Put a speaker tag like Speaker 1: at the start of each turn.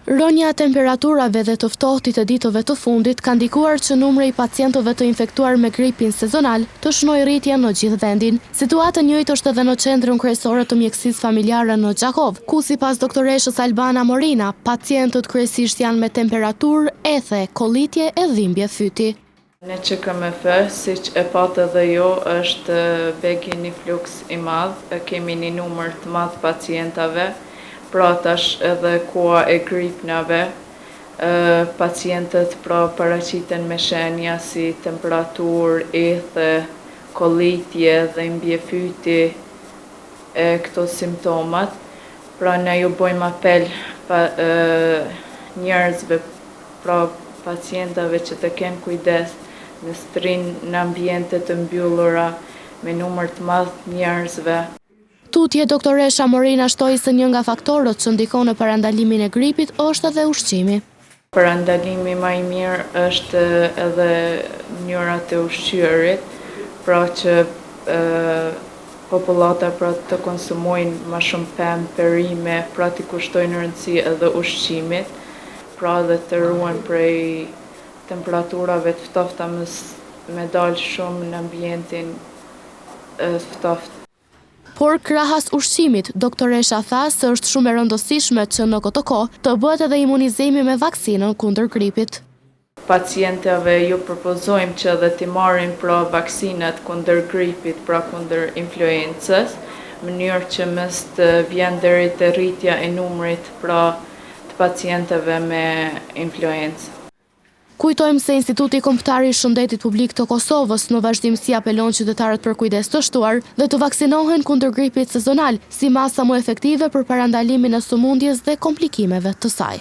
Speaker 1: Rënja e temperaturave dhe të ftohtit të ditëve të fundit ka ndikuar që numri i pacientëve të infektuar me gripin sezonal të shnojë rritjen në gjithë vendin. Situata e njëjtë është edhe në qendrën kryesore të mjekësisë familjare në Gjakov, ku sipas doktoreshës Albana Morina, pacientët kryesisht janë me temperaturë, ethe, kollitje e dhimbje fyti.
Speaker 2: Në QKMF, siç e patë edhe jo, është begi një fluks i madh, kemi një numër të madh pacientave, pra tash edhe koha e gripnave, pacientët pra paraqiten me shenja si temperaturë, ethe, kollitje, dhimbje fyti, këto simptomat. Pra ne ju bojmë apel njerëzve, pra pacientave që të kenë kujdes në strinë në ambiente të mbyllura me numër të madh njerëzve.
Speaker 1: Tutje doktoresha Morina shtoi se një nga faktorët që ndikon në parandalimin e gripit është edhe ushqimi.
Speaker 2: Parandalimi më i mirë është edhe mënyrat e ushqyerit, pra që popullata pra të konsumojnë më shumë pemë, perime, pra t'i kushtojnë rëndësi edhe ushqimit, pra dhe të ruhen prej temperaturave të ftofta me dalë shumë në ambientin ftoft.
Speaker 1: Por krahas ushqimit, doktoresha tha se është shumë e rëndësishme që në këtë kohë të bëhet edhe imunizimi me vaksinën kundër gripit.
Speaker 2: Pacientave ju propozojmë që edhe t'i marrin pra vaksinat kundër gripit, pra kundër influencës, mënyrë që mos të vjen deri te rritja e numrit pra të pacientëve me influencë.
Speaker 1: Kujtojmë se Instituti Kombëtar i Shëndetit Publik të Kosovës në vazhdimsi apelon qytetarët për kujdes të shtuar dhe të vaksinohen kundër gripit sezonal si masa më efektive për parandalimin e sëmundjes dhe komplikimeve të saj.